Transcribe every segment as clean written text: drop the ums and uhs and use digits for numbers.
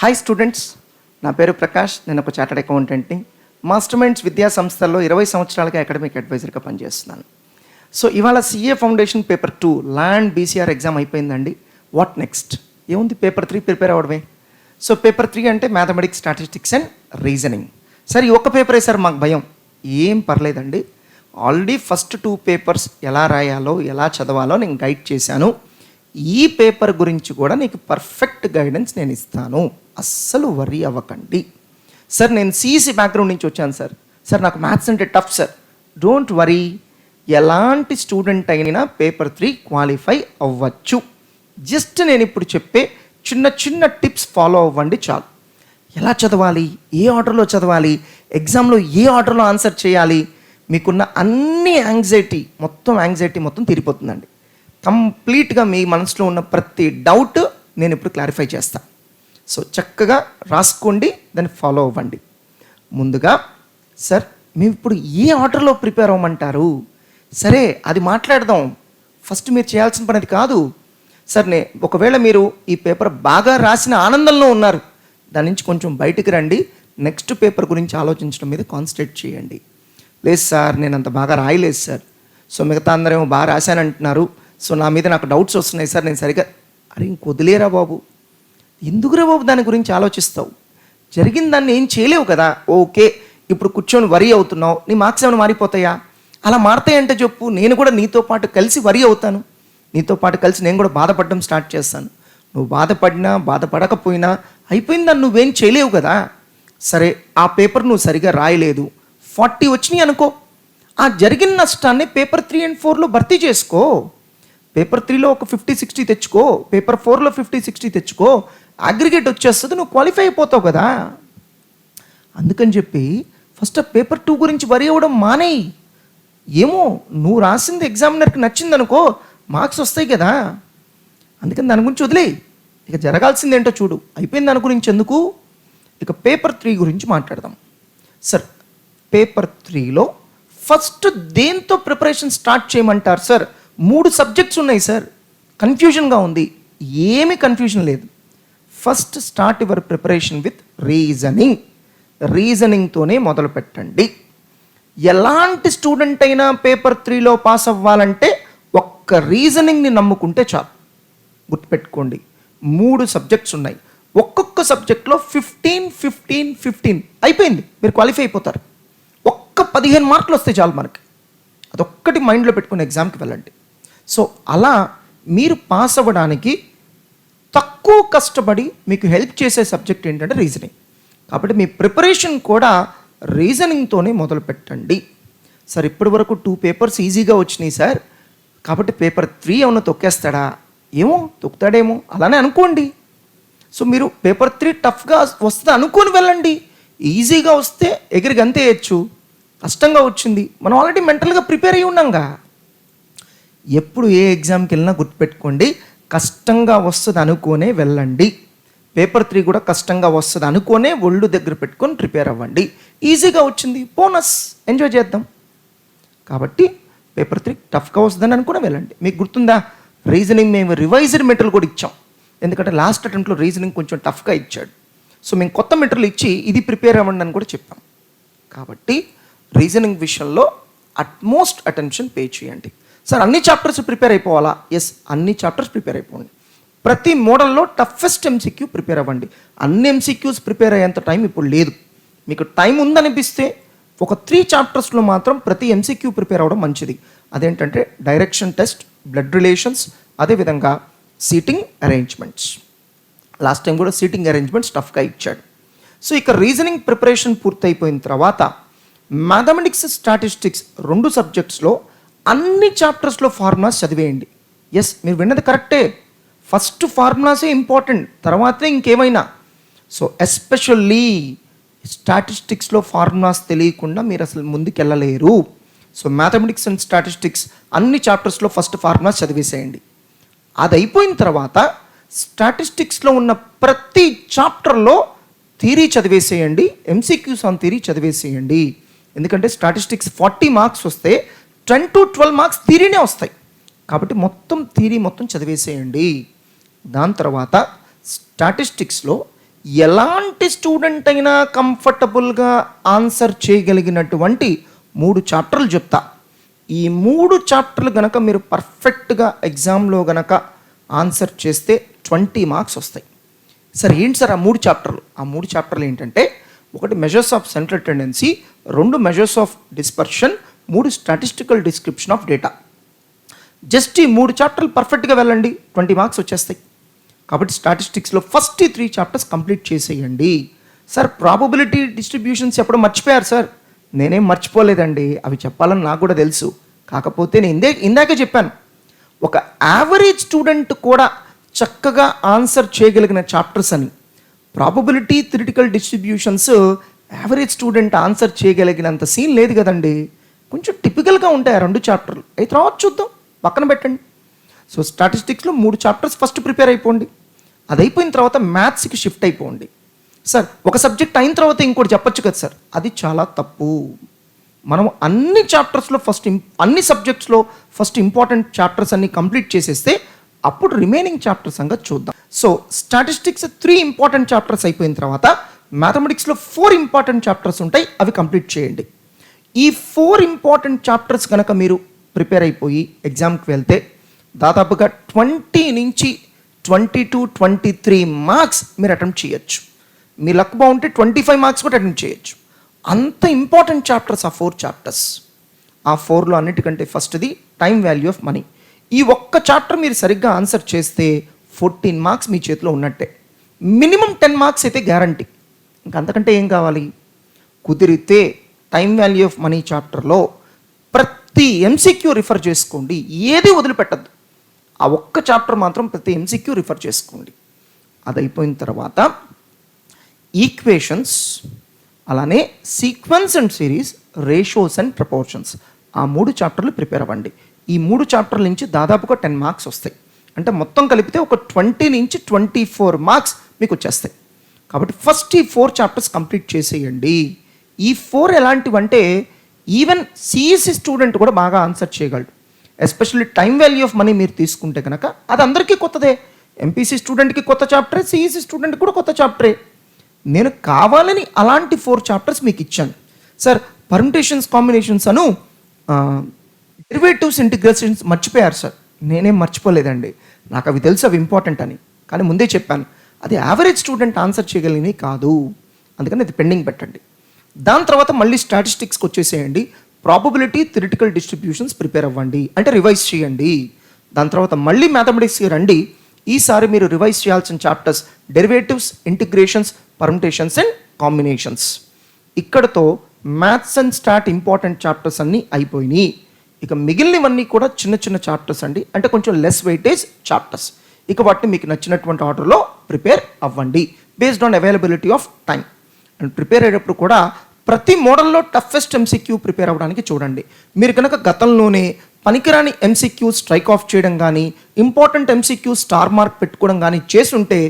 Hi students, నా పేరు ప్రకాష్. నేను ఒక చార్టర్డ్ అకౌంటెంట్ని. మాస్టర్ మైండ్స్ విద్యా సంస్థల్లో 20 సంవత్సరాలుగా అకాడమిక్ అడ్వైజర్గా పనిచేస్తున్నాను. సో ఇవాళ CA foundation paper 2 land BCR exam అయిపోయిందండి. What next? ఏముంది, పేపర్ 3 ప్రిపేర్ అవ్వడమే. సో పేపర్ 3 అంటే మ్యాథమెటిక్స్, స్టాటిస్టిక్స్ అండ్ రీజనింగ్. సరే, ఈ ఒక్క పేపరే సార్ మాకు భయం. ఏం పర్లేదండి, ఆల్రెడీ ఫస్ట్ 2 పేపర్స్ ఎలా రాయాలో ఎలా చదవాలో నేను గైడ్ చేశాను. ఈ పేపర్ గురించి కూడా నీకు పర్ఫెక్ట్ గైడెన్స్ నేను ఇస్తాను, అస్సలు వరీ అవ్వకండి. సార్ నేను సిఈసి బ్యాక్గ్రౌండ్ నుంచి వచ్చాను సార్. సార్ నాకు మ్యాథ్స్ అంటే టఫ్ సార్. డోంట్ వరీ, ఎలాంటి స్టూడెంట్ అయినా పేపర్ 3 క్వాలిఫై అవ్వచ్చు. జస్ట్ నేను ఇప్పుడు చెప్పే చిన్న చిన్న టిప్స్ ఫాలో అవ్వండి చాలు. ఎలా చదవాలి, ఏ ఆర్డర్లో చదవాలి, ఎగ్జామ్లో ఏ ఆర్డర్లో ఆన్సర్ చేయాలి, మీకున్న అన్ని యాంగ్జైటీ మొత్తం తీరిపోతుందండి. కంప్లీట్గా మీ మనసులో ఉన్న ప్రతి డౌట్ నేను ఇప్పుడు క్లారిఫై చేస్తాను. సో చక్కగా రాసుకోండి, దాన్ని ఫాలో అవ్వండి. ముందుగా సార్ మేము ఇప్పుడు ఏ ఆర్డర్లో ప్రిపేర్ అవ్వమంటారు? సరే, అది మాట్లాడదాం. ఫస్ట్ మీరు చేయాల్సిన పని అది కాదు సార్. ఒకవేళ మీరు ఈ పేపర్ బాగా రాసిన ఆనందంలో ఉన్నారు, దాని నుంచి కొంచెం బయటికి రండి. నెక్స్ట్ పేపర్ గురించి ఆలోచించడం మీద కాన్సన్ట్రేట్ చేయండి. లేదు సార్, నేను అంత బాగా రాయలేదు సార్. సో మిగతా అందరేమో బాగా రాశానంటున్నారు, సో నా మీద నాకు డౌట్స్ వస్తున్నాయి సార్, నేను సరిగా. అరే ఇంకొదిలేరా బాబు, ఎందుకురా బాబు దాని గురించి ఆలోచిస్తావు? జరిగిన దాన్ని ఏం చేయలేవు కదా. ఓకే, ఇప్పుడు కూర్చొని వరీ అవుతున్నావు, నీ మార్క్స్ ఏమైనా మారిపోతాయా? అలా మారుతాయంటే చెప్పు, నేను కూడా నీతో పాటు కలిసి వరీ అవుతాను. నీతో పాటు కలిసి నేను కూడా బాధపడడం స్టార్ట్ చేస్తాను. నువ్వు బాధపడినా బాధపడకపోయినా అయిపోయింది, దాన్ని నువ్వేం చేయలేవు కదా. సరే, ఆ పేపర్ నువ్వు సరిగా రాయలేదు, 40 వచ్చినాయి అనుకో. ఆ జరిగిన నష్టాన్ని పేపర్ 3 and 4లో భర్తీ చేసుకో. పేపర్ 3లో ఒక 50-60 తెచ్చుకో, పేపర్ 4లో 50-60 తెచ్చుకో, అగ్రిగేట్ వచ్చేస్తుంది, నువ్వు క్వాలిఫై అయిపోతావు కదా. అందుకని చెప్పి ఫస్ట్ ఆ పేపర్ 2 గురించి వరి అవ్వడం మానేయి. ఏమో నువ్వు రాసింది ఎగ్జామినర్కి నచ్చింది అనుకో, మార్క్స్ వస్తాయి కదా. అందుకని దాని గురించి వదిలేయి. ఇక జరగాల్సింది ఏంటో చూడు. అయిపోయింది దాని గురించి ఎందుకు. ఇక పేపర్ 3 గురించి మాట్లాడదాం. సార్ పేపర్ 3లో ఫస్ట్ దేంతో ప్రిపరేషన్ స్టార్ట్ చేయమంటారు సార్? 3 సబ్జెక్ట్స్ ఉన్నాయి సార్, కన్ఫ్యూజన్గా ఉంది. ఏమీ కన్ఫ్యూజన్ లేదు. First start your preparation with reasoning. రీజనింగ్తోనే మొదలు పెట్టండి. ఎలాంటి స్టూడెంట్ అయినా పేపర్ 3లో పాస్ అవ్వాలంటే ఒక్క రీజనింగ్ని నమ్ముకుంటే చాలు. గుర్తుపెట్టుకోండి, 3 సబ్జెక్ట్స్ ఉన్నాయి. ఒక్కొక్క సబ్జెక్ట్లో 15 అయిపోయింది, మీరు క్వాలిఫై అయిపోతారు. ఒక్క 15 మార్కులు వస్తాయి చాలు మనకి. అదొక్కటి మైండ్లో పెట్టుకుని ఎగ్జామ్కి వెళ్ళండి. సో అలా మీరు పాస్ అవ్వడానికి తక్కువ కష్టపడి మీకు హెల్ప్ చేసే సబ్జెక్ట్ ఏంటంటే రీజనింగ్. కాబట్టి మీ ప్రిపరేషన్ కూడా రీజనింగ్తోనే మొదలు పెట్టండి. సార్ ఇప్పటి వరకు 2 పేపర్స్ ఈజీగా వచ్చినాయి సార్, కాబట్టి పేపర్ 3 ఏమన్నా తొక్కేస్తాడా? ఏమో తొక్కుతాడేమో, అలానే అనుకోండి. సో మీరు పేపర్ 3 టఫ్గా వస్తుంది అనుకొని వెళ్ళండి. ఈజీగా వస్తే ఎగిరి గంతేయచ్చు. కష్టంగా వచ్చింది, మనం ఆల్రెడీ మెంటల్గా ప్రిపేర్ అయ్యి ఉన్నాంగా. ఎప్పుడు ఏ ఎగ్జామ్కి వెళ్ళినా గుర్తుపెట్టుకోండి, కష్టంగా వస్తుంది అనుకోనే వెళ్ళండి. పేపర్ 3 కూడా కష్టంగా వస్తుంది అనుకోనే ఒళ్ళు దగ్గర పెట్టుకొని ప్రిపేర్ అవ్వండి. ఈజీగా వచ్చింది, బోనస్, ఎంజాయ్ చేద్దాం. కాబట్టి పేపర్ 3 టఫ్గా వస్తుందని అనుకునే వెళ్ళండి. మీకు గుర్తుందా, రీజనింగ్ మేము రివైజ్డ్ మెటీరియల్ కూడా ఇచ్చాం. ఎందుకంటే లాస్ట్ అటెంప్ట్లో రీజనింగ్ కొంచెం టఫ్గా ఇచ్చాడు. సో మేము కొత్త మెటీరియల్ ఇచ్చి ఇది ప్రిపేర్ అవ్వండి అని కూడా చెప్పాం. కాబట్టి రీజనింగ్ విషయంలో అట్మోస్ట్ అటెన్షన్ పే చేయండి. సార్ అన్ని చాప్టర్స్ ప్రిపేర్ అయిపోవాలా? ఎస్, అన్ని చాప్టర్స్ ప్రిపేర్ అయిపోండి. ప్రతి మోడల్లో టఫెస్ట్ ఎంసీక్యూ ప్రిపేర్ అవ్వండి. అన్ని ఎంసీక్యూస్ ప్రిపేర్ అయ్యేంత టైం ఇప్పుడు లేదు. మీకు టైం ఉందనిపిస్తే ఒక 3 చాప్టర్స్లో మాత్రం ప్రతి ఎంసీక్యూ ప్రిపేర్ అవ్వడం మంచిది. అదేంటంటే డైరెక్షన్ టెస్ట్, బ్లడ్ రిలేషన్స్, అదేవిధంగా సీటింగ్ అరేంజ్మెంట్స్. లాస్ట్ టైం కూడా సీటింగ్ అరేంజ్మెంట్స్ టఫ్గా ఇచ్చాడు. సో ఇక రీజనింగ్ ప్రిపరేషన్ పూర్తయిపోయిన తర్వాత మ్యాథమెటిక్స్, స్టాటిస్టిక్స్ 2 సబ్జెక్ట్స్లో అన్ని చాప్టర్స్లో ఫార్ములాస్ చదివేయండి. ఎస్, మీరు విన్నది కరెక్టే. ఫస్ట్ ఫార్ములాసే ఇంపార్టెంట్, తర్వాతే ఇంకేమైనా. సో ఎస్పెషల్లీ స్టాటిస్టిక్స్లో ఫార్ములాస్ తెలియకుండా మీరు అసలు ముందుకెళ్ళలేరు. సో మ్యాథమెటిక్స్ అండ్ స్టాటిస్టిక్స్ అన్ని చాప్టర్స్లో ఫస్ట్ ఫార్ములాస్ చదివేసేయండి. అది అయిపోయిన తర్వాత స్టాటిస్టిక్స్లో ఉన్న ప్రతి చాప్టర్లో థియరీ చదివేసేయండి, ఎంసీక్యూస్ ఆన్ థియరీ చదివేసేయండి. ఎందుకంటే స్టాటిస్టిక్స్ 40 మార్క్స్ వస్తే 10 to 12 మార్క్స్ థియరీనే వస్తాయి. కాబట్టి మొత్తం థియరీ మొత్తం చదివేసేయండి. దాని తర్వాత స్టాటిస్టిక్స్లో ఎలాంటి స్టూడెంట్ అయినా కంఫర్టబుల్గా ఆన్సర్ చేయగలిగినటువంటి 3 చాప్టర్లు చెప్తా. ఈ 3 చాప్టర్లు గనక మీరు పర్ఫెక్ట్గా ఎగ్జామ్లో గనక ఆన్సర్ చేస్తే 20 మార్క్స్ వస్తాయి. సార్ ఏంటి సార్ ఆ 3 చాప్టర్లు? ఆ 3 చాప్టర్లు ఏంటంటే, ఒకటి measures of central tendency, 2 measures of dispersion, 3 statistical description of data. Just ఈ 3 చాప్టర్లు పర్ఫెక్ట్గా వెళ్ళండి, 20 మార్క్స్ వచ్చేస్తాయి. కాబట్టి స్టాటిస్టిక్స్లో ఫస్ట్ 3 చాప్టర్స్ కంప్లీట్ చేసేయండి. సార్ ప్రాబబిలిటీ డిస్ట్రిబ్యూషన్స్ ఎప్పుడు మర్చిపోయారు సార్? నేనేం మర్చిపోలేదండి, అవి చెప్పాలని నాకు కూడా తెలుసు. కాకపోతే నేను ఇందాకే చెప్పాను, ఒక యావరేజ్ స్టూడెంట్ కూడా చక్కగా ఆన్సర్ చేయగలిగిన చాప్టర్స్ అని. Probability theoretical distributions average student answer చేయగలిగినంత సీన్ లేదు కదండి. కొంచెం టిపికల్గా ఉంటాయి ఆ 2 చాప్టర్లు. అయితే తర్వాత చూద్దాం, పక్కన పెట్టండి. సో స్టాటిస్టిక్స్లో 3 చాప్టర్స్ ఫస్ట్ ప్రిపేర్ అయిపోండి. అది అయిపోయిన తర్వాత మ్యాథ్స్కి షిఫ్ట్ అయిపోండి. సార్ ఒక సబ్జెక్ట్ అయిన తర్వాత ఇంకోటి చెప్పొచ్చు కదా సార్, అది చాలా తప్పు. మనం అన్ని చాప్టర్స్లో అన్ని సబ్జెక్ట్స్లో ఫస్ట్ ఇంపార్టెంట్ చాప్టర్స్ అన్ని కంప్లీట్ చేసేస్తే అప్పుడు రిమైనింగ్ చాప్టర్స్ సంగతి చూద్దాం. సో స్టాటిస్టిక్స్ 3 ఇంపార్టెంట్ చాప్టర్స్ అయిపోయిన తర్వాత మ్యాథమెటిక్స్లో 4 ఇంపార్టెంట్ చాప్టర్స్ ఉంటాయి, అవి కంప్లీట్ చేయండి. ఈ 4 ఇంపార్టెంట్ చాప్టర్స్ కనుక మీరు ప్రిపేర్ అయిపోయి ఎగ్జామ్కి వెళ్తే దాదాపుగా 20 నుంచి 22-23 మార్క్స్ మీరు అటెంప్ట్ చేయొచ్చు. మీ లక్ బాగుంటే 25 మార్క్స్ కూడా అటెంప్ట్ చేయొచ్చు. అంత ఇంపార్టెంట్ చాప్టర్స్ ఆ 4 చాప్టర్స్. ఆ 4లో అన్నిటికంటే ఫస్ట్ది టైం వాల్యూ ఆఫ్ మనీ. ఈ ఒక్క చాప్టర్ మీరు సరిగ్గా ఆన్సర్ చేస్తే 14 మార్క్స్ మీ చేతిలో ఉన్నట్టే. మినిమం 10 మార్క్స్ అయితే గ్యారంటీ. ఇంకంతకంటే ఏం కావాలి? కుదిరితే టైం వాల్యూ ఆఫ్ మనీ చాప్టర్లో ప్రతి ఎంసీక్యూ రిఫర్ చేసుకోండి, ఏది వదిలిపెట్టద్దు. ఆ ఒక్క చాప్టర్ మాత్రం ప్రతి ఎంసీక్యూ రిఫర్ చేసుకోండి. అది అయిపోయిన తర్వాత ఈక్వేషన్స్, అలానే sequence and series, ratios and proportions, ఆ 3 చాప్టర్లు ప్రిపేర్ అవ్వండి. ఈ 3 చాప్టర్ల నుంచి దాదాపుగా 10 మార్క్స్ వస్తాయి. అంటే మొత్తం కలిపితే ఒక 20 నుంచి 24 మార్క్స్ మీకు వచ్చేస్తాయి. కాబట్టి ఫస్ట్ ఈ 4 చాప్టర్స్ కంప్లీట్ చేసేయండి. ఈ 4 ఎలాంటివంటే ఈవెన్ సిఈసి స్టూడెంట్ కూడా బాగా ఆన్సర్ చేయగలడు. Especially time value of money మీరు తీసుకుంటే కనుక అది అందరికీ కొత్తదే. ఎంపీసీ స్టూడెంట్కి కొత్త చాప్టరే, సిఈసి స్టూడెంట్కి కూడా కొత్త చాప్టరే. నేను కావాలని అలాంటి 4 చాప్టర్స్ మీకు ఇచ్చాను. సార్ పర్ముటేషన్స్, కాంబినేషన్స్ అను డెరివేటివ్స్, ఇంటిగ్రేషన్స్ మర్చిపోయారు సార్. నేనేం మర్చిపోలేదండి, నాకు అవి తెలుసు, అవి ఇంపార్టెంట్ అని. కానీ ముందే చెప్పాను, అది యావరేజ్ స్టూడెంట్ ఆన్సర్ చేయగలిగినవి కాదు. అందుకని అది పెండింగ్ పెట్టండి. దాని తర్వాత మళ్ళీ స్టాటిస్టిక్స్కి వచ్చేసేయండి. ప్రాబబిలిటీ థియరిటికల్ డిస్ట్రిబ్యూషన్స్ ప్రిపేర్ అవ్వండి, అంటే రివైజ్ చేయండి. దాని తర్వాత మళ్ళీ మ్యాథమెటిక్స్కి రండి. ఈసారి మీరు రివైజ్ చేయాల్సిన chapters derivatives, integrations, permutations and combinations. ఇక్కడతో maths and stat important chapters అన్నీ అయిపోయినాయి. ఇక మిగిలినవన్నీ కూడా చిన్న చిన్న చాప్టర్స్ అండి, అంటే కొంచెం లెస్ వెయిటేజ్ చాప్టర్స్. ఇక వాటిని మీకు నచ్చినటువంటి ఆర్డర్లో ప్రిపేర్ అవ్వండి based on availability of time. And prepare అయ్యేటప్పుడు కూడా ప్రతి మోడల్లో టఫెస్ట్ ఎంసీక్యూ ప్రిపేర్ అవ్వడానికి చూడండి. మీరు కనుక గతంలోనే పనికిరాని ఎంసీక్యూ స్ట్రైక్ ఆఫ్ చేయడం కానీ, ఇంపార్టెంట్ ఎంసీక్యూ స్టార్ మార్క్ పెట్టుకోవడం కానీ చేసుంటే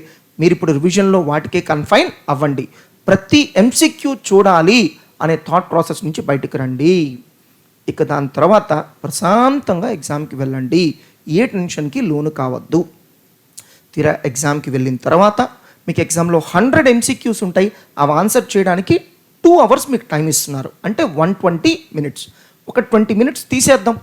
మీరు ఇప్పుడు రివిజన్లో వాటికే కన్ఫైన్ అవ్వండి. ప్రతి ఎంసీక్యూ చూడాలి అనే థాట్ ప్రాసెస్ నుంచి బయటకు రండి. ఇక దాని తర్వాత ప్రశాంతంగా ఎగ్జామ్కి వెళ్ళండి, ఏ టెన్షన్కి లోను కావద్దు. తీరా ఎగ్జామ్కి వెళ్ళిన తర్వాత మీకు ఎగ్జామ్లో 100 ఎంసీక్యూస్ ఉంటాయి. అవి ఆన్సర్ చేయడానికి 2 అవర్స్ మీకు టైం ఇస్తున్నారు, అంటే 120 మినిట్స్. ఒక 20 మినిట్స్ తీసేద్దాం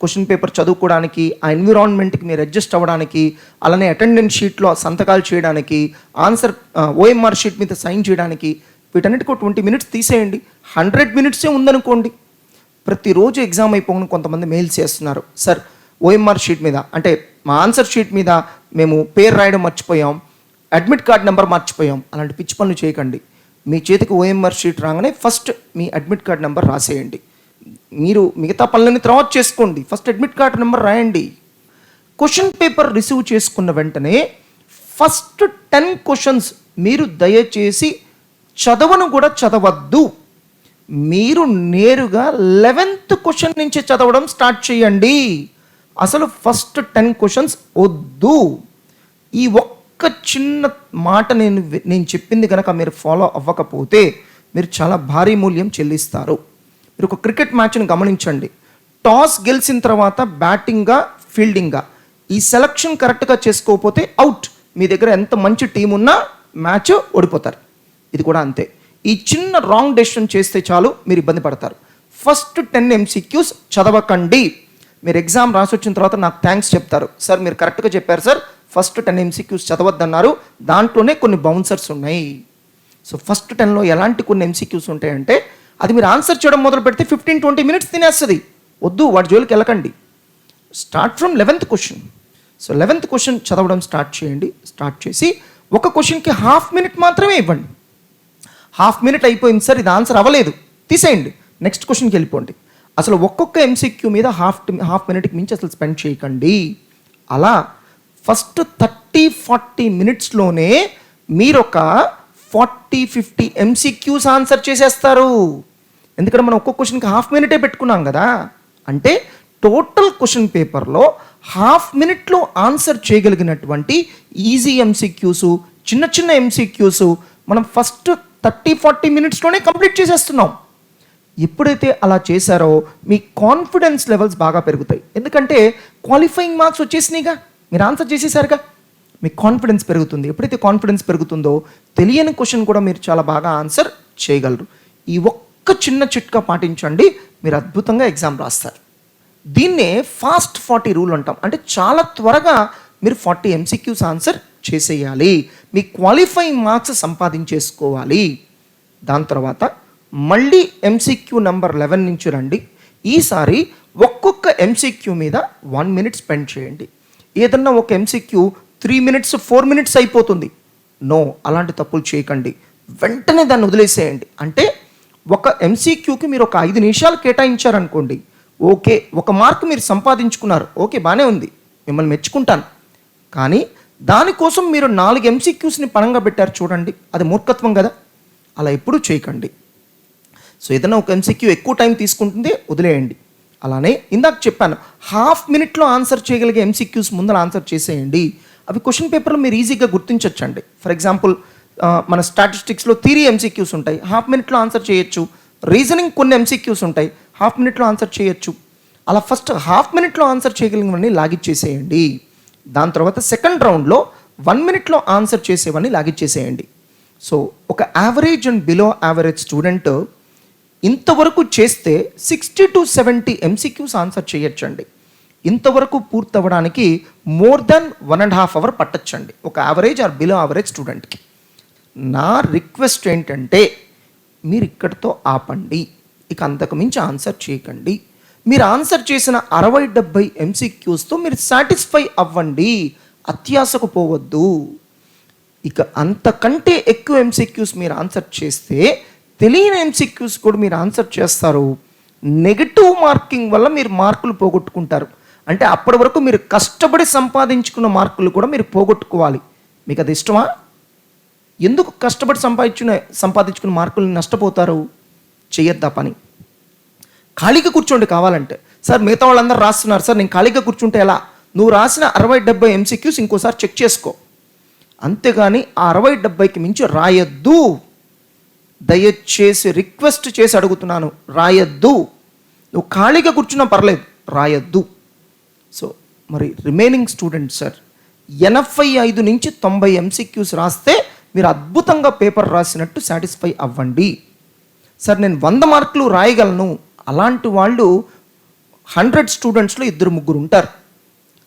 క్వశ్చన్ పేపర్ చదువుకోవడానికి, ఆ ఎన్విరాన్మెంట్కి మీరు అడ్జస్ట్ అవ్వడానికి, అలానే అటెండెన్స్ షీట్లో సంతకాలు చేయడానికి, ఆన్సర్ ఓఎంఆర్ షీట్ మీద సైన్ చేయడానికి, వీటన్నిటికీ 20 మినిట్స్ తీసేయండి. 100 మినిట్సే ఉందనుకోండి. ప్రతిరోజు ఎగ్జామ్ అయిపోయిన కొంతమంది మెయిల్స్ చేస్తున్నారు, సార్ ఓఎంఆర్ షీట్ మీద, అంటే మా ఆన్సర్ షీట్ మీద మేము పేరు రాయడం మర్చిపోయాం, అడ్మిట్ కార్డ్ నెంబర్ మర్చిపోయాం. అలాంటి పిచ్చి పనులు చేయకండి. మీ చేతికి ఓఎంఆర్ షీట్ రాగానే ఫస్ట్ మీ అడ్మిట్ కార్డ్ నెంబర్ రాసేయండి. మీరు మిగతా పనులని తర్వాత చేసుకోండి, ఫస్ట్ అడ్మిట్ కార్డ్ నెంబర్ రాయండి. క్వశ్చన్ పేపర్ రిసీవ్ చేసుకున్న వెంటనే ఫస్ట్ 10 క్వశ్చన్స్ మీరు దయచేసి చదవను కూడా చదవద్దు. మీరు నేరుగా 11th క్వశ్చన్ నుంచి చదవడం స్టార్ట్ చేయండి. అసలు ఫస్ట్ 10 క్వశ్చన్స్ వద్దు. ఈ ఒక్క చిన్న మాట నేను చెప్పింది కనుక మీరు ఫాలో అవ్వకపోతే మీరు చాలా భారీ మూల్యం చెల్లిస్తారు. మీరు ఒక క్రికెట్ మ్యాచ్ని గమనించండి. టాస్ గెలిచిన తర్వాత బ్యాటింగ్గా, ఫీల్డింగ్గా, ఈ సెలక్షన్ కరెక్ట్గా చేసుకోకపోతే అవుట్. మీ దగ్గర ఎంత మంచి టీం ఉన్నా మ్యాచ్ ఓడిపోతారు. ఇది కూడా అంతే. ఈ చిన్న రాంగ్ డెసిషన్ చేస్తే చాలు మీరు ఇబ్బంది పడతారు. First 10 MCQs చదవకండి. మీరు ఎగ్జామ్ రాసి వచ్చిన తర్వాత నాకు థ్యాంక్స్ చెప్తారు, సార్ మీరు కరెక్ట్గా చెప్పారు సార్, ఫస్ట్ 10 MCQs చదవద్దన్నారు, దాంట్లోనే కొన్ని బౌన్సర్స్ ఉన్నాయి. సో ఫస్ట్ 10లో ఎలాంటి కొన్ని MCQs ఉంటాయంటే అది మీరు ఆన్సర్ చేయడం మొదలు పెడితే 15-20 minutes తినేస్తుంది. వద్దు, వాటి జోలికి వెళ్ళకండి. Start from 11th question. So 11th question చదవడం స్టార్ట్ చేయండి. స్టార్ట్ చేసి ఒక క్వశ్చన్కి 1/2 minute మాత్రమే ఇవ్వండి. 1/2 minute అయిపోయింది సార్, ఇది ఆన్సర్ అవ్వలేదు, తీసేయండి, నెక్స్ట్ క్వశ్చన్కి వెళ్ళిపోండి. అసలు ఒక్కొక్క MCQ మీద హాఫ్ మినిట్కి మించి అసలు స్పెండ్ చేయకండి. అలా ఫస్ట్ 30-40 minutesలోనే మీరు ఒక 40-50 MCQs ఆన్సర్ చేసేస్తారు. ఎందుకంటే మనం ఒక్కొక్క క్వశ్చన్కి 1/2 minute పెట్టుకున్నాం కదా. అంటే టోటల్ క్వశ్చన్ పేపర్లో 1/2 minute ఆన్సర్ చేయగలిగినటువంటి ఈజీ MCQs, చిన్న చిన్న MCQs మనం ఫస్ట్ 30-40 minutesలోనే కంప్లీట్ చేసేస్తున్నాం. ఎప్పుడైతే అలా చేశారో మీ కాన్ఫిడెన్స్ లెవెల్స్ బాగా పెరుగుతాయి. ఎందుకంటే క్వాలిఫైయింగ్ మార్క్స్ వచ్చేసినాయిగా, మీరు ఆన్సర్ చేసేసారుగా, మీ కాన్ఫిడెన్స్ పెరుగుతుంది. ఎప్పుడైతే కాన్ఫిడెన్స్ పెరుగుతుందో తెలియని క్వశ్చన్ కూడా మీరు చాలా బాగా ఆన్సర్ చేయగలరు. ఈ ఒక్క చిన్న చిట్కా పాటించండి, మీరు అద్భుతంగా ఎగ్జామ్ రాస్తారు. దీన్నే ఫాస్ట్ 40 రూల్ అంటాం. అంటే చాలా త్వరగా మీరు 40 MCQs ఆన్సర్ చేసేయాలి, మీ క్వాలిఫైయింగ్ మార్క్స్ సంపాదించేసుకోవాలి. దాని తర్వాత మళ్ళీ MCQ నెంబర్ 11 నుంచి రండి. ఈసారి ఒక్కొక్క MCQ మీద 1 minute స్పెండ్ చేయండి. ఏదన్నా ఒక MCQ 3 minutes 4 minutes అయిపోతుంది. నో, అలాంటి తప్పులు చేయకండి, వెంటనే దాన్ని వదిలేసేయండి. అంటే ఒక MCQకి మీరు ఒక 5 నిమిషాలు కేటాయించారనుకోండి, ఓకే, 1 మార్క్ మీరు సంపాదించుకున్నారు, ఓకే బాగానే ఉంది, మిమ్మల్ని మెచ్చుకుంటాను. కానీ దానికోసం మీరు 4 MCQsని పణంగా పెట్టారు చూడండి, అది మూర్ఖత్వం కదా. అలా ఎప్పుడూ చేయకండి. సో ఏదైనా ఒక MCQ ఎక్కువ టైం తీసుకుంటుంది, వదిలేయండి. అలానే ఇందాక చెప్పాను, 1/2 minute ఆన్సర్ చేయగలిగే MCQs ముందర ఆన్సర్ చేసేయండి. అవి క్వశ్చన్ పేపర్లో మీరు ఈజీగా గుర్తించవచ్చండి. ఫర్ ఎగ్జాంపుల్ మన స్టాటిస్టిక్స్లో థియరీ MCQs ఉంటాయి, 1/2 minute ఆన్సర్ చేయొచ్చు. రీజనింగ్ కొన్ని MCQs ఉంటాయి, 1/2 minute ఆన్సర్ చేయొచ్చు. అలా ఫస్ట్ 1/2 minute ఆన్సర్ చేయగలిగినవన్నీ లాగిచ్చేసేయండి. దాని తర్వాత సెకండ్ రౌండ్లో 1 minute ఆన్సర్ చేసేవన్నీ లాగిచ్చేసేయండి. సో ఒక average and below average student ఇంతవరకు చేస్తే 60-70 MCQs ఆన్సర్ చేయొచ్చండి. ఇంతవరకు పూర్తవ్వడానికి మోర్ దెన్ 1.5 hours పట్టచ్చండి ఒక యావరేజ్ ఆర్ బిలో యావరేజ్ స్టూడెంట్కి. నా రిక్వెస్ట్ ఏంటంటే మీరు ఇక్కడితో ఆపండి, ఇక అంతకు మించి ఆన్సర్ చేయకండి. మీరు ఆన్సర్ చేసిన 60-70 MCQsతో మీరు సాటిస్ఫై అవ్వండి, అత్యాశకు పోవద్దు. ఇక అంతకంటే ఎక్కువ MCQs మీరు ఆన్సర్ చేస్తే తెలియని MCQs కూడా మీరు ఆన్సర్ చేస్తారు. నెగటివ్ మార్కింగ్ వల్ల మీరు మార్కులు పోగొట్టుకుంటారు. అంటే అప్పటి వరకు మీరు కష్టపడి సంపాదించుకున్న మార్కులు కూడా మీరు పోగొట్టుకోవాలి. మీకు అది ఇష్టమా? ఎందుకు కష్టపడి సంపాదించుకున్న మార్కులు నష్టపోతారు? చేయొద్దా పని. ఖాళీగా కూర్చోండి కావాలంటే. సార్ మిగతా వాళ్ళందరూ రాస్తున్నారు సార్, నేను ఖాళీగా కూర్చుంటే ఎలా? నువ్వు రాసిన 60-70 MCQs ఇంకోసారి చెక్ చేసుకో. అంతేగాని ఆ 60-70కి మించి రాయొద్దు. దయచేసి రిక్వెస్ట్ చేసి అడుగుతున్నాను, రాయొద్దు. నువ్వు ఖాళీగా కూర్చున్నా పర్లేదు, రాయొద్దు. సో మరి రిమైనింగ్ స్టూడెంట్స్ సార్ 85-90 MCQs రాస్తే మీరు అద్భుతంగా పేపర్ రాసినట్టు సాటిస్ఫై అవ్వండి. సార్ నేను 100 మార్కులు రాయగలను, అలాంటి వాళ్ళు 100 స్టూడెంట్స్లో 2-3 ఉంటారు.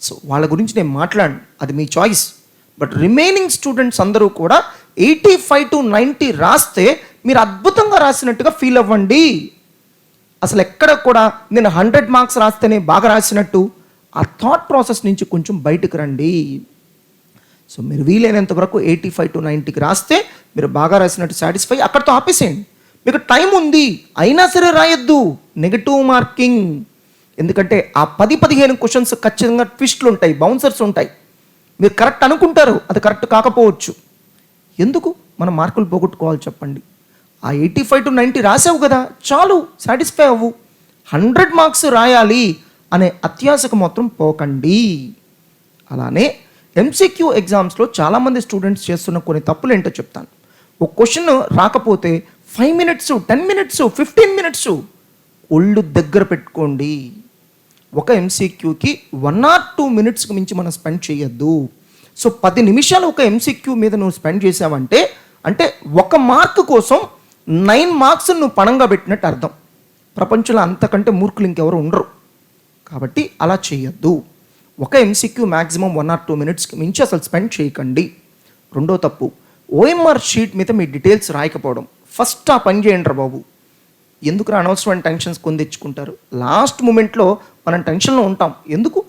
సో వాళ్ళ గురించి నేను మాట్లాడను, అది మీ చాయిస్. బట్ రిమైనింగ్ స్టూడెంట్స్ అందరూ కూడా 85-90 రాస్తే మీరు అద్భుతంగా రాసినట్టుగా ఫీల్ అవ్వండి. అసలు ఎక్కడ కూడా నేను 100 మార్క్స్ రాస్తేనే బాగా రాసినట్టు ఆ థాట్ ప్రాసెస్ నుంచి కొంచెం బయటకు రండి. సో మీరు వీలైనంత వరకు 85-90కి రాస్తే మీరు బాగా రాసినట్టు సాటిస్ఫై, అక్కడితో ఆపేసేయండి. మీకు టైం ఉంది అయినా సరే రాయొద్దు నెగటివ్ మార్కింగ్. ఎందుకంటే ఆ 10-15 క్వశ్చన్స్ ఖచ్చితంగా ట్విస్ట్లు ఉంటాయి, బౌన్సర్స్ ఉంటాయి. మీరు కరెక్ట్ అనుకుంటారు, అది కరెక్ట్ కాకపోవచ్చు. ఎందుకు మనం మార్కులు పోగొట్టుకోవాలి చెప్పండి? ఆ 85-90 రాసావు కదా, చాలు, సాటిస్ఫై అవ్వు. 100 మార్క్స్ రాయాలి అనే అత్యాశకు మాత్రం పోకండి. అలానే MCQ ఎగ్జామ్స్లో చాలామంది స్టూడెంట్స్ చేస్తున్న కొన్ని తప్పులు ఏంటో చెప్తాను. ఒక క్వశ్చన్ రాకపోతే 5 minutes, 10 minutes, 15 minutes ఒళ్ళు దగ్గర పెట్టుకోండి. ఒక MCQకి 1 or 2 minutesకి మించి మనం స్పెండ్ చేయొద్దు. సో 10 నిమిషాలు ఒక ఎంసీక్యూ మీద నువ్వు స్పెండ్ చేసావంటే అంటే 1 మార్క్ కోసం 9 మార్క్స్ నువ్వు పణంగా పెట్టినట్టు అర్థం. ప్రపంచంలో అంతకంటే మూర్ఖులు ఇంకెవరు ఉండరు. కాబట్టి అలా చేయొద్దు. ఒక ఎంసీక్యూ మ్యాక్సిమం 1 or 2 మినిట్స్కి మించి అసలు స్పెండ్ చేయకండి. రెండో తప్పు, ఓఎంఆర్ షీట్ మీద మీ డీటెయిల్స్ రాయకపోవడం. ఫస్ట్ ఆ పని చేయండి రా బాబు. ఎందుకు అనవసరమైన టెన్షన్స్ కొని తెచ్చుకుంటారు? లాస్ట్ మూమెంట్లో మనం టెన్షన్లో ఉంటాం. ఎందుకు?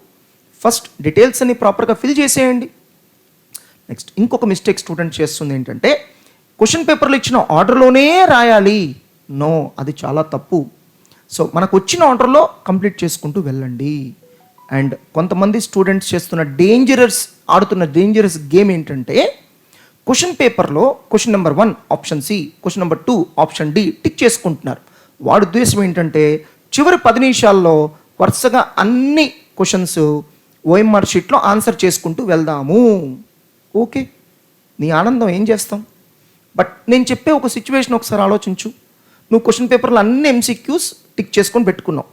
ఫస్ట్ డీటెయిల్స్ అన్ని ప్రాపర్గా ఫిల్ చేసేయండి. నెక్స్ట్ ఇంకొక మిస్టేక్ స్టూడెంట్ చేస్తుంది ఏంటంటే క్వశ్చన్ పేపర్లో ఇచ్చిన ఆర్డర్లోనే రాయాలి. నో, అది చాలా తప్పు. సో మనకు వచ్చిన ఆర్డర్లో కంప్లీట్ చేసుకుంటూ వెళ్ళండి. అండ్ కొంతమంది స్టూడెంట్స్ ఆడుతున్న డేంజరస్ గేమ్ ఏంటంటే క్వశ్చన్ పేపర్లో question number 1 option C, question number 2 option D tick చేసుకుంటున్నారు. వాడి ఉద్దేశం ఏంటంటే చివరి 10 నిమిషాల్లో వరుసగా అన్ని క్వశ్చన్స్ ఓఎంఆర్ షీట్లో ఆన్సర్ చేసుకుంటూ వెళ్దాము. ఓకే, నీ ఆనందం ఏం చేస్తాం. బట్ నేను చెప్పే ఒక సిచ్యువేషన్ ఒకసారి ఆలోచించు. నువ్వు క్వశ్చన్ పేపర్లో అన్ని ఎంసీక్యూస్ టిక్ చేసుకొని పెట్టుకున్నావు.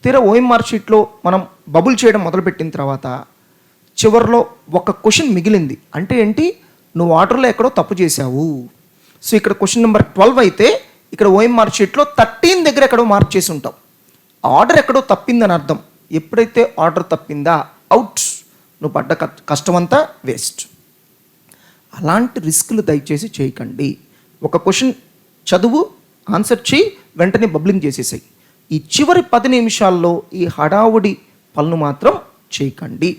తీరా ఓఎంఆర్ షీట్లో మనం బబుల్ చేయడం మొదలుపెట్టిన తర్వాత చివరిలో ఒక క్వశ్చన్ మిగిలింది. అంటే ఏంటి? నువ్వు ఆర్డర్లో ఎక్కడో తప్పు చేశావు. సో ఇక్కడ క్వశ్చన్ నెంబర్ 12 అయితే ఇక్కడ ఓఎంఆర్ షీట్లో 13 దగ్గర ఎక్కడో మార్క్ చేసి ఉంటావు. ఆర్డర్ ఎక్కడో తప్పిందని అర్థం. ఎప్పుడైతే ఆర్డర్ తప్పిందా అవుట్, నువ్వు పడ్డ కష్టమంతా వేస్ట్. అలాంటి రిస్కులు దయచేసి చేయకండి. ఒక క్వశ్చన్ చదువు, ఆన్సర్ చేయి, వెంటనే బబ్లింగ్ చేసేసాయి. ఈ చివరి 10 నిమిషాల్లో ఈ హడావుడి పనులు మాత్రం చేయకండి.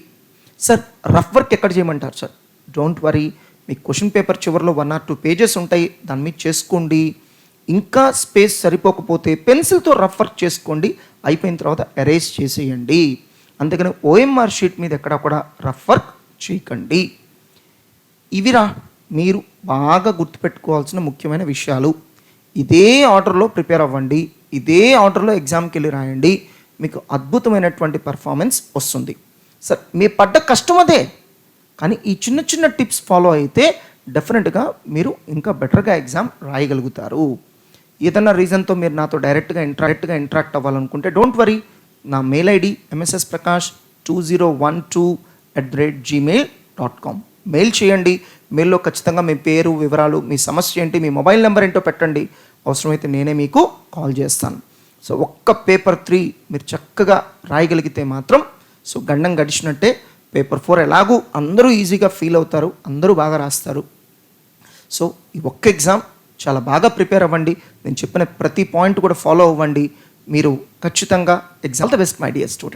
సార్ రఫ్ వర్క్ ఎక్కడ చేయమంటారు sir? Don't worry, me question paper చివరిలో 1 or 2 పేజెస్ ఉంటాయి, దాని మీద చేసుకోండి. ఇంకా స్పేస్ సరిపోకపోతే పెన్సిల్తో రఫ్ వర్క్ చేసుకోండి. అయిపోయిన తర్వాత ఎరేజ్ చేసేయండి. అందుకని ఓఎంఆర్ షీట్ మీద ఎక్కడా కూడా రఫ్ వర్క్ చేయకండి. ఇవిరా మీరు బాగా గుర్తుపెట్టుకోవాల్సిన ముఖ్యమైన విషయాలు. ఇదే ఆర్డర్లో ప్రిపేర్ అవ్వండి, ఇదే ఆర్డర్లో ఎగ్జామ్కి వెళ్ళి రాయండి. మీకు అద్భుతమైనటువంటి పర్ఫార్మెన్స్ వస్తుంది. సార్ మీ పడ్డ కష్టం అదే, కానీ ఈ చిన్న చిన్న టిప్స్ ఫాలో అయితే డెఫినెట్గా మీరు ఇంకా బెటర్గా ఎగ్జామ్ రాయగలుగుతారు. ఏదన్నా రీజన్తో మీరు నాతో డైరెక్ట్గా ఇంటరాక్ట్ అవ్వాలనుకుంటే డోంట్ వరీ, నా మెయిల్ ఐడి mssprakash2012@gmail.com. మెయిల్ చేయండి. మెయిల్లో ఖచ్చితంగా మీ పేరు, వివరాలు, మీ సమస్య ఏంటి, మీ మొబైల్ నెంబర్ ఏంటో పెట్టండి. అవసరమైతే నేనే మీకు కాల్ చేస్తాను. సో ఒక్క పేపర్ 3 మీరు చక్కగా రాయగలిగితే మాత్రం సో గండం గడిచినట్టే. పేపర్ 4 ఎలాగూ అందరూ ఈజీగా ఫీల్ అవుతారు, అందరూ బాగా రాస్తారు. సో ఈ ఒక్క ఎగ్జామ్ చాలా బాగా ప్రిపేర్ అవ్వండి. నేను చెప్పిన ప్రతి పాయింట్ కూడా ఫాలో అవ్వండి. మీరు ఖచ్చితంగా exam the best my dear student.